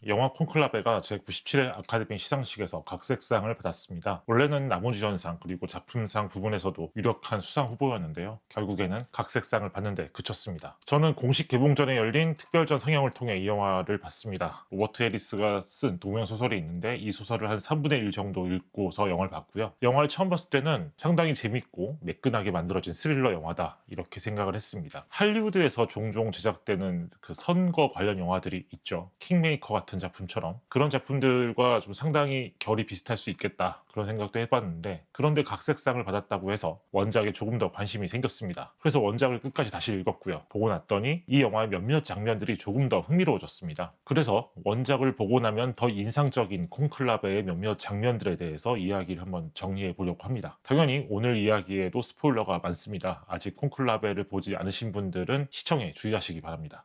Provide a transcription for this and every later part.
영화 콘클라베가 제97회 아카데미 시상식에서 각색상을 받았습니다. 원래는 나무주연상 그리고 작품상 부분에서도 유력한 수상 후보였는데요. 결국에는 각색상을 받는데 그쳤습니다. 저는 공식 개봉 전에 열린 특별전 상영을 통해 이 영화를 봤습니다. 로버트 해리스가 쓴 동명소설이 있는데 이 소설을 한 3분의 1 정도 읽고서 영화를 봤고요. 영화를 처음 봤을 때는 상당히 재밌고 매끈하게 만들어진 스릴러 영화다 이렇게 생각을 했습니다. 할리우드에서 종종 제작되는 그 선거 관련 영화들이 있죠. 킹메이커 같은 작품처럼 그런 작품들과 좀 상당히 결이 비슷할 수 있겠다 그런 생각도 해봤는데, 그런데 각색상을 받았다고 해서 원작에 조금 더 관심이 생겼습니다. 그래서 원작을 끝까지 다시 읽었고요. 보고 났더니 이 영화의 몇몇 장면들이 조금 더 흥미로워졌습니다. 그래서 원작을 보고 나면 더 인상적인 콘클라베의 몇몇 장면들에 대해서 이야기를 한번 정리해 보려고 합니다. 당연히 오늘 이야기에도 스포일러가 많습니다. 아직 콘클라베를 보지 않으신 분들은 시청에 주의하시기 바랍니다.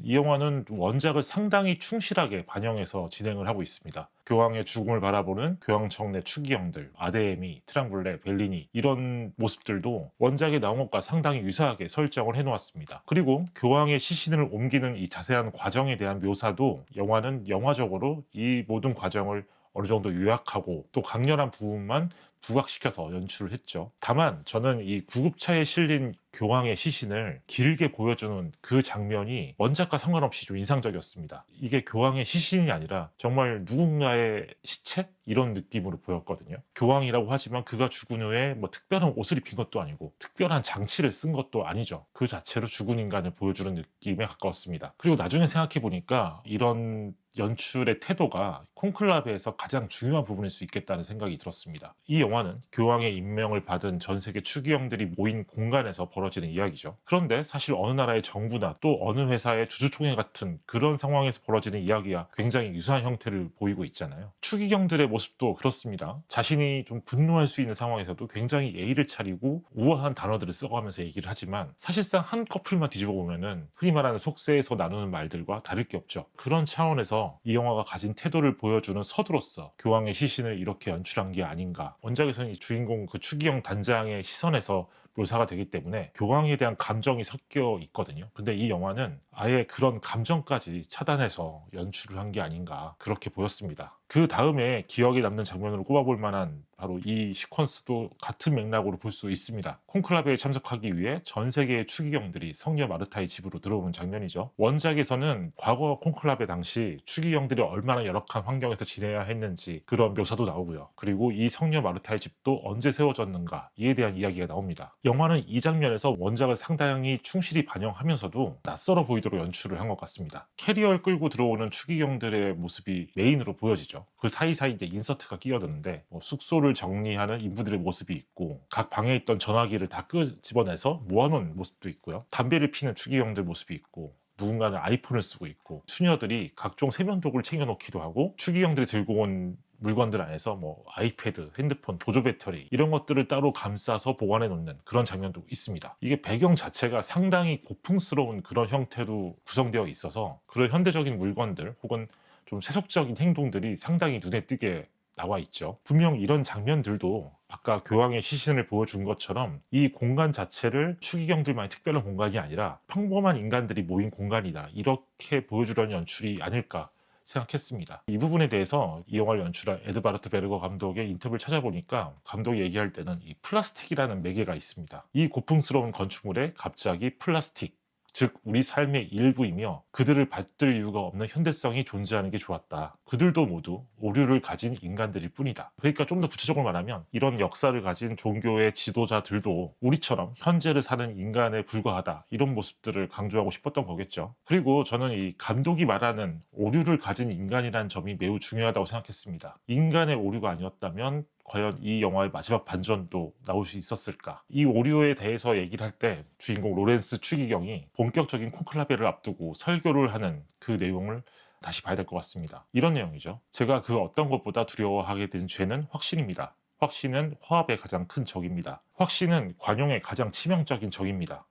이 영화는 원작을 상당히 충실하게 반영해서 진행을 하고 있습니다. 교황의 죽음을 바라보는 교황청 내 추기경들, 아데미, 트랑블레, 벨리니 이런 모습들도 원작에 나온 것과 상당히 유사하게 설정을 해놓았습니다. 그리고 교황의 시신을 옮기는 이 자세한 과정에 대한 묘사도 영화는 영화적으로 이 모든 과정을 어느 정도 요약하고 또 강렬한 부분만 부각시켜서 연출을 했죠. 다만 저는 이 구급차에 실린 교황의 시신을 길게 보여주는 그 장면이 원작과 상관없이 좀 인상적이었습니다. 이게 교황의 시신이 아니라 정말 누군가의 시체? 이런 느낌으로 보였거든요. 교황이라고 하지만 그가 죽은 후에 뭐 특별한 옷을 입힌 것도 아니고 특별한 장치를 쓴 것도 아니죠. 그 자체로 죽은 인간을 보여주는 느낌에 가까웠습니다. 그리고 나중에 생각해 보니까 이런 연출의 태도가 콘클라베에서 가장 중요한 부분일 수 있겠다는 생각이 들었습니다. 이 영화는 교황의 임명을 받은 전 세계 추기경들이 모인 공간에서 벌어지는 이야기죠. 그런데 사실 어느 나라의 정부나 또 어느 회사의 주주총회 같은 그런 상황에서 벌어지는 이야기와 굉장히 유사한 형태를 보이고 있잖아요. 추기경들의 모습도 그렇습니다. 자신이 좀 분노할 수 있는 상황에서도 굉장히 예의를 차리고 우아한 단어들을 써가면서 얘기를 하지만 사실상 한 커플만 뒤집어 보면은 흔히 말하는 속세에서 나누는 말들과 다를 게 없죠. 그런 차원에서 이 영화가 가진 태도를 보여주는 서두로서 교황의 시신을 이렇게 연출한 게 아닌가. 원작에서는 이 주인공 그 추기경 단장의 시선에서 묘사가 되기 때문에 교황에 대한 감정이 섞여 있거든요. 근데 이 영화는 아예 그런 감정까지 차단해서 연출을 한 게 아닌가 그렇게 보였습니다. 그 다음에 기억에 남는 장면으로 꼽아볼 만한 바로 이 시퀀스도 같은 맥락으로 볼 수 있습니다. 콘클라베에 참석하기 위해 전 세계의 추기경들이 성녀 마르타의 집으로 들어오는 장면이죠. 원작에서는 과거 콘클라베 당시 추기경들이 얼마나 열악한 환경에서 지내야 했는지 그런 묘사도 나오고요. 그리고 이 성녀 마르타의 집도 언제 세워졌는가 이에 대한 이야기가 나옵니다. 영화는 이 장면에서 원작을 상당히 충실히 반영하면서도 낯설어 보이도록 연출을 한 것 같습니다. 캐리어를 끌고 들어오는 추기경들의 모습이 메인으로 보여지죠. 그 사이사이 이제 인서트가 끼어드는데 뭐 숙소를 정리하는 인부들의 모습이 있고 각 방에 있던 전화기를 다 끄집어내서 모아놓은 모습도 있고요. 담배를 피는 추기경들 모습이 있고 누군가는 아이폰을 쓰고 있고 수녀들이 각종 세면도구를 챙겨놓기도 하고 추기경들이 들고 온 물건들 안에서 뭐 아이패드, 핸드폰, 보조 배터리 이런 것들을 따로 감싸서 보관해 놓는 그런 장면도 있습니다. 이게 배경 자체가 상당히 고풍스러운 그런 형태로 구성되어 있어서 그런 현대적인 물건들 혹은 좀 세속적인 행동들이 상당히 눈에 띄게 나와 있죠. 분명 이런 장면들도 아까 교황의 시신을 보여준 것처럼 이 공간 자체를 추기경들만의 특별한 공간이 아니라 평범한 인간들이 모인 공간이다 이렇게 보여주려는 연출이 아닐까 생각했습니다. 이 부분에 대해서 이 영화를 연출한 에드바르트 베르거 감독의 인터뷰를 찾아보니까 감독이 얘기할 때는 이 플라스틱이라는 매개가 있습니다. 이 고풍스러운 건축물에 갑자기 플라스틱, 즉 우리 삶의 일부이며 그들을 받들 이유가 없는 현대성이 존재하는 게 좋았다. 그들도 모두 오류를 가진 인간들일 뿐이다. 그러니까 좀 더 구체적으로 말하면 이런 역사를 가진 종교의 지도자들도 우리처럼 현재를 사는 인간에 불과하다. 이런 모습들을 강조하고 싶었던 거겠죠. 그리고 저는 이 감독이 말하는 오류를 가진 인간이라는 점이 매우 중요하다고 생각했습니다. 인간의 오류가 아니었다면 과연 이 영화의 마지막 반전도 나올 수 있었을까? 이 오류에 대해서 얘기를 할 때 주인공 로렌스 추기경이 본격적인 콘클라베를 앞두고 설교를 하는 그 내용을 다시 봐야 될 것 같습니다. 이런 내용이죠. 제가 그 어떤 것보다 두려워하게 된 죄는 확신입니다. 확신은 화합의 가장 큰 적입니다. 확신은 관용의 가장 치명적인 적입니다.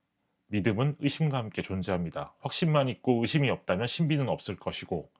믿음은 의심과 함께 존재합니다. 확신만 있고 의심이 없다면 신비는 없을 것이고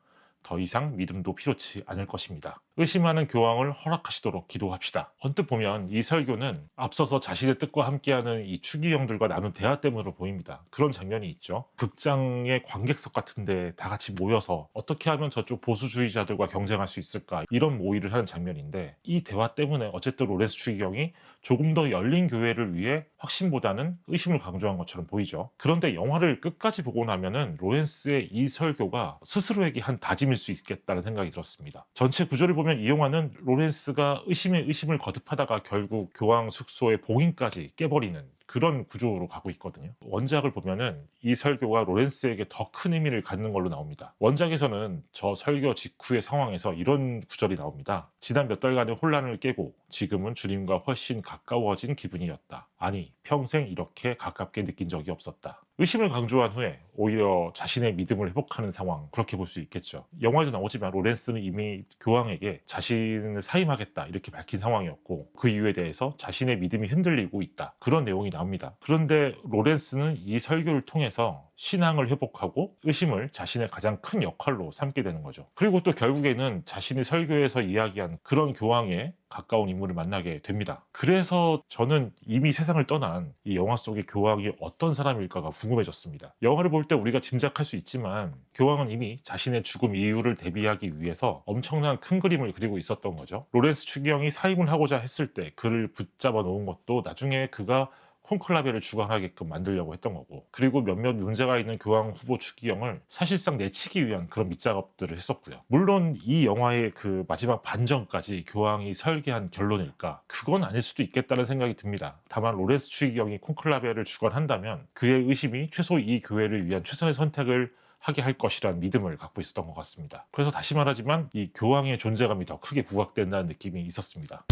더 이상 믿음도 필요치 않을 것입니다. 의심하는 교황을 허락하시도록 기도합시다. 언뜻 보면 이 설교는 앞서서 자신의 뜻과 함께하는 이 추기경들과 나눈 대화 때문으로 보입니다. 그런 장면이 있죠. 극장의 관객석 같은데 다 같이 모여서 어떻게 하면 저쪽 보수주의자들과 경쟁할 수 있을까, 이런 모의를 하는 장면인데, 이 대화 때문에 어쨌든 로렌스 추기경이 조금 더 열린 교회를 위해 확신보다는 의심을 강조한 것처럼 보이죠. 그런데 영화를 끝까지 보고 나면은 로렌스의 이 설교가 스스로에게 한 다짐일 수 있겠다는 생각이 들었습니다. 전체 구조를 보면 이 영화는 로렌스가 의심에 의심을 거듭하다가 결국 교황 숙소의 봉인까지 깨버리는 그런 구조로 가고 있거든요. 원작을 보면은 이 설교가 로렌스에게 더 큰 의미를 갖는 걸로 나옵니다. 원작에서는 저 설교 직후의 상황에서 이런 구절이 나옵니다. 지난 몇 달간의 혼란을 깨고 지금은 주님과 훨씬 가까워진 기분이었다. 아니, 평생 이렇게 가깝게 느낀 적이 없었다. 의심을 강조한 후에 오히려 자신의 믿음을 회복하는 상황, 그렇게 볼 수 있겠죠. 영화에도 나오지만 로렌스는 이미 교황에게 자신을 사임하겠다 이렇게 밝힌 상황이었고, 그 이유에 대해서 자신의 믿음이 흔들리고 있다, 그런 내용이 나옵니다. 그런데 로렌스는 이 설교를 통해서 신앙을 회복하고 의심을 자신의 가장 큰 역할로 삼게 되는 거죠. 그리고 또 결국에는 자신이 설교에서 이야기한 그런 교황에 가까운 인물을 만나게 됩니다. 그래서 저는 이미 세상을 떠난 이 영화 속의 교황이 어떤 사람일까가 궁금해졌습니다. 영화를 볼 때 우리가 짐작할 수 있지만 교황은 이미 자신의 죽음 이유를 대비하기 위해서 엄청난 큰 그림을 그리고 있었던 거죠. 로렌스 추기경이 사임을 하고자 했을 때 그를 붙잡아 놓은 것도 나중에 그가 콘클라베를 주관하게끔 만들려고 했던 거고, 그리고 몇몇 문제가 있는 교황 후보 추기경을 사실상 내치기 위한 그런 밑작업들을 했었고요. 물론 이 영화의 그 마지막 반전까지 교황이 설계한 결론일까? 그건 아닐 수도 있겠다는 생각이 듭니다. 다만 로렌스 추기경이 콘클라베를 주관한다면 그의 의심이 최소 이 교회를 위한 최선의 선택을 하게 할 것이란 믿음을 갖고 있었던 것 같습니다. 그래서 다시 말하지만 이 교황의 존재감이 더 크게 부각된다는 느낌이 있었습니다.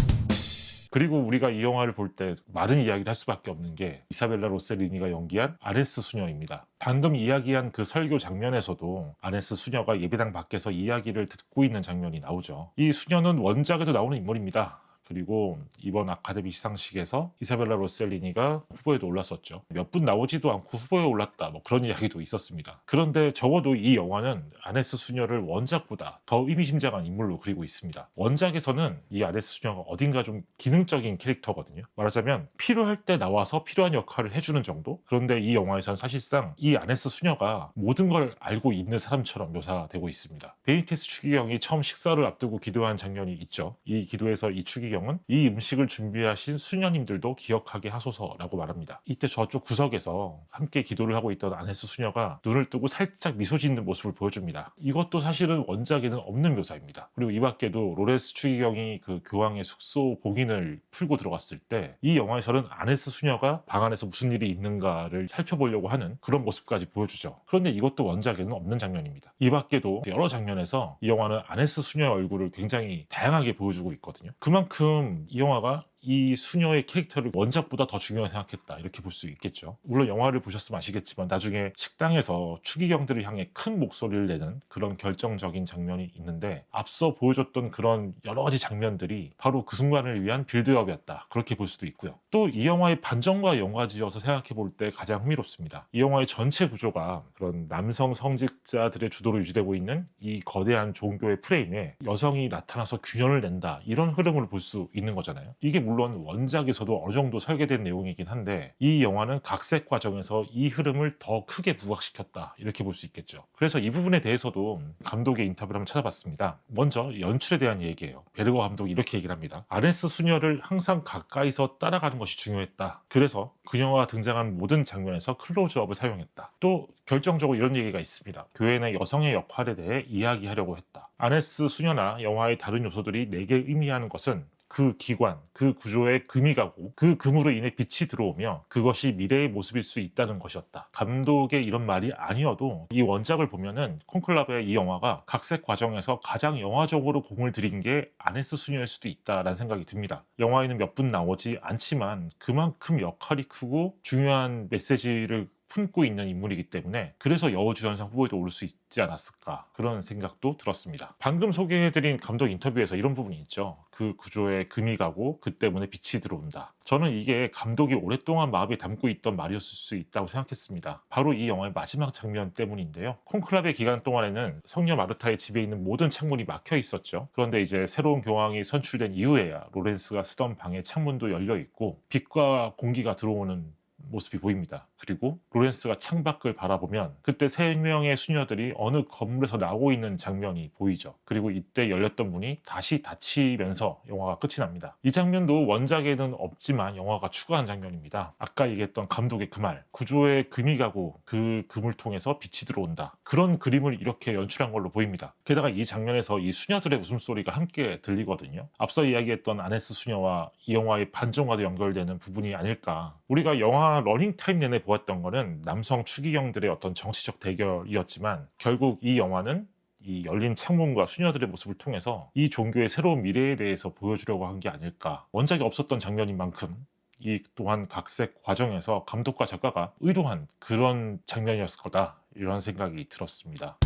그리고 우리가 이 영화를 볼 때 많은 이야기를 할 수밖에 없는 게 이사벨라 로셀리니가 연기한 아네스 수녀입니다. 방금 이야기한 그 설교 장면에서도 아네스 수녀가 예배당 밖에서 이야기를 듣고 있는 장면이 나오죠. 이 수녀는 원작에도 나오는 인물입니다. 그리고 이번 아카데미 시상식에서 이사벨라 로셀리니가 후보에도 올랐었죠. 몇 분 나오지도 않고 후보에 올랐다, 뭐 그런 이야기도 있었습니다. 그런데 적어도 이 영화는 아네스 수녀를 원작보다 더 의미심장한 인물로 그리고 있습니다. 원작에서는 이 아네스 수녀가 어딘가 좀 기능적인 캐릭터거든요. 말하자면 필요할 때 나와서 필요한 역할을 해주는 정도? 그런데 이 영화에서는 사실상 이 아네스 수녀가 모든 걸 알고 있는 사람처럼 묘사되고 있습니다. 베니테스 추기경이 처음 식사를 앞두고 기도한 장면이 있죠. 이 기도에서 이 추기경은 이 음식을 준비하신 수녀님들도 기억하게 하소서라고 말합니다. 이때 저쪽 구석에서 함께 기도를 하고 있던 아네스 수녀가 눈을 뜨고 살짝 미소 짓는 모습을 보여줍니다. 이것도 사실은 원작에는 없는 묘사입니다. 그리고 이 밖에도 로렌스 추기경이 그 교황의 숙소 봉인을 풀고 들어갔을 때 이 영화에서는 아네스 수녀가 방 안에서 무슨 일이 있는가를 살펴보려고 하는 그런 모습까지 보여주죠. 그런데 이것도 원작에는 없는 장면입니다. 이 밖에도 여러 장면에서 이 영화는 아네스 수녀의 얼굴을 굉장히 다양하게 보여주고 있거든요. 그만큼 이 영화가 이 수녀의 캐릭터를 원작보다 더 중요하게 생각했다, 이렇게 볼 수 있겠죠. 물론 영화를 보셨으면 아시겠지만 나중에 식당에서 추기경들을 향해 큰 목소리를 내는 그런 결정적인 장면이 있는데, 앞서 보여줬던 그런 여러 가지 장면들이 바로 그 순간을 위한 빌드업이었다, 그렇게 볼 수도 있고요. 또 이 영화의 반전과 연관지어서 생각해 볼 때 가장 흥미롭습니다. 이 영화의 전체 구조가 그런 남성 성직자들의 주도로 유지되고 있는 이 거대한 종교의 프레임에 여성이 나타나서 균열을 낸다, 이런 흐름을 볼 수 있는 거잖아요. 이게 물론 원작에서도 어느 정도 설계된 내용이긴 한데 이 영화는 각색 과정에서 이 흐름을 더 크게 부각시켰다, 이렇게 볼 수 있겠죠. 그래서 이 부분에 대해서도 감독의 인터뷰를 한번 찾아봤습니다. 먼저 연출에 대한 얘기예요. 베르거 감독이 이렇게 얘기를 합니다. 아네스 수녀를 항상 가까이서 따라가는 것이 중요했다. 그래서 그녀가 등장한 모든 장면에서 클로즈업을 사용했다. 또 결정적으로 이런 얘기가 있습니다. 교회 내 여성의 역할에 대해 이야기하려고 했다. 아네스 수녀나 영화의 다른 요소들이 내게 의미하는 것은 그 기관, 그 구조에 금이 가고 그 금으로 인해 빛이 들어오며 그것이 미래의 모습일 수 있다는 것이었다. 감독의 이런 말이 아니어도 이 원작을 보면은 콘클라베의 이 영화가 각색 과정에서 가장 영화적으로 공을 들인 게 아네스 수녀일 수도 있다라는 생각이 듭니다. 영화에는 몇 분 나오지 않지만 그만큼 역할이 크고 중요한 메시지를 품고 있는 인물이기 때문에 그래서 여우주연상 후보에도 오를 수 있지 않았을까, 그런 생각도 들었습니다. 방금 소개해드린 감독 인터뷰에서 이런 부분이 있죠. 그 구조에 금이 가고 그 때문에 빛이 들어온다. 저는 이게 감독이 오랫동안 마음에 담고 있던 말이었을 수 있다고 생각했습니다. 바로 이 영화의 마지막 장면 때문인데요. 콘클라베 기간 동안에는 성녀 마르타의 집에 있는 모든 창문이 막혀 있었죠. 그런데 이제 새로운 교황이 선출된 이후에야 로렌스가 쓰던 방의 창문도 열려 있고 빛과 공기가 들어오는 모습이 보입니다. 그리고 로렌스가 창밖을 바라보면 그때 3명의 수녀들이 어느 건물에서 나오고 있는 장면이 보이죠. 그리고 이때 열렸던 문이 다시 닫히면서 영화가 끝이 납니다. 이 장면도 원작에는 없지만 영화가 추가한 장면입니다. 아까 얘기했던 감독의 그 말, 구조에 금이 가고 그 금을 통해서 빛이 들어온다, 그런 그림을 이렇게 연출한 걸로 보입니다. 게다가 이 장면에서 이 수녀들의 웃음소리가 함께 들리거든요. 앞서 이야기했던 아네스 수녀와 이 영화의 반전과도 연결되는 부분이 아닐까. 우리가 영화 러닝타임 내내 보았던 거는 남성 추기경들의 어떤 정치적 대결이었지만 결국 이 영화는 이 열린 창문과 수녀들의 모습을 통해서 이 종교의 새로운 미래에 대해서 보여주려고 한 게 아닐까. 원작이 없었던 장면인 만큼 이 또한 각색 과정에서 감독과 작가가 의도한 그런 장면이었을 거다, 이런 생각이 들었습니다.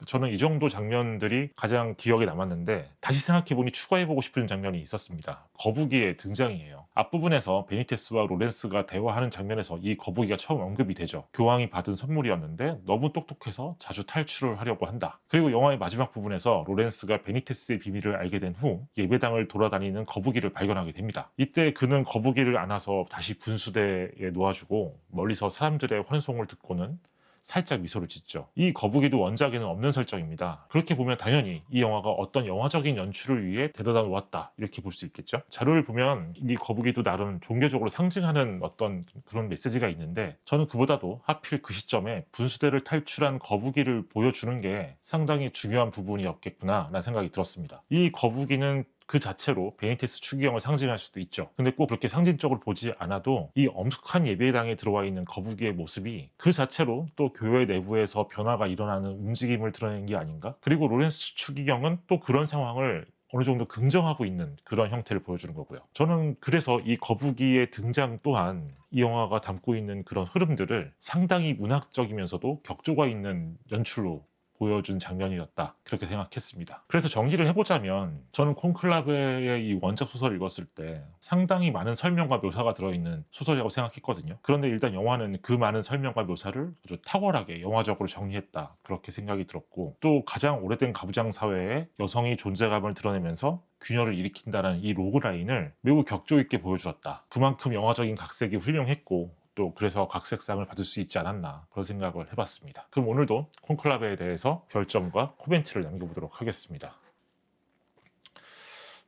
저는 이 정도 장면들이 가장 기억에 남았는데, 다시 생각해보니 추가해보고 싶은 장면이 있었습니다. 거북이의 등장이에요. 앞부분에서 베니테스와 로렌스가 대화하는 장면에서 이 거북이가 처음 언급이 되죠. 교황이 받은 선물이었는데 너무 똑똑해서 자주 탈출을 하려고 한다. 그리고 영화의 마지막 부분에서 로렌스가 베니테스의 비밀을 알게 된 후 예배당을 돌아다니는 거북이를 발견하게 됩니다. 이때 그는 거북이를 안아서 다시 분수대에 놓아주고 멀리서 사람들의 환송을 듣고는 살짝 미소를 짓죠. 이 거북이도 원작에는 없는 설정입니다. 그렇게 보면 당연히 이 영화가 어떤 영화적인 연출을 위해 데려다 놓았다, 이렇게 볼 수 있겠죠. 자료를 보면 이 거북이도 나름 종교적으로 상징하는 어떤 그런 메시지가 있는데, 저는 그보다도 하필 그 시점에 분수대를 탈출한 거북이를 보여주는 게 상당히 중요한 부분이었겠구나 라는 생각이 들었습니다. 이 거북이는 그 자체로 베니테스 추기경을 상징할 수도 있죠. 근데 꼭 그렇게 상징적으로 보지 않아도 이 엄숙한 예배당에 들어와 있는 거북이의 모습이 그 자체로 또 교회 내부에서 변화가 일어나는 움직임을 드러낸 게 아닌가? 그리고 로렌스 추기경은 또 그런 상황을 어느 정도 긍정하고 있는 그런 형태를 보여주는 거고요. 저는 그래서 이 거북이의 등장 또한 이 영화가 담고 있는 그런 흐름들을 상당히 문학적이면서도 격조가 있는 연출로 보여준 장면이었다, 그렇게 생각했습니다. 그래서 정리를 해보자면 저는 콘클라베의 이 원작 소설을 읽었을 때 상당히 많은 설명과 묘사가 들어있는 소설이라고 생각했거든요. 그런데 일단 영화는 그 많은 설명과 묘사를 아주 탁월하게 영화적으로 정리했다, 그렇게 생각이 들었고, 또 가장 오래된 가부장 사회에 여성이 존재감을 드러내면서 균열을 일으킨다는 이 로그라인을 매우 격조 있게 보여주었다. 그만큼 영화적인 각색이 훌륭했고 또 그래서 각색상을 받을 수 있지 않았나, 그런 생각을 해봤습니다. 그럼 오늘도 콘클라베에 대해서 별점과 코멘트를 남겨보도록 하겠습니다.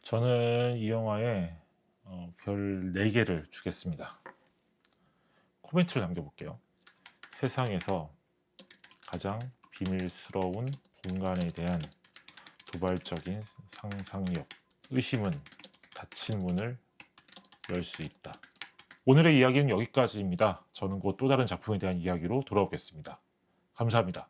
저는 이 영화에 별 4개를 주겠습니다. 코멘트를 남겨볼게요. 세상에서 가장 비밀스러운 공간에 대한 도발적인 상상력, 의심은 닫힌 문을 열 수 있다. 오늘의 이야기는 여기까지입니다. 저는 곧 또 다른 작품에 대한 이야기로 돌아오겠습니다. 감사합니다.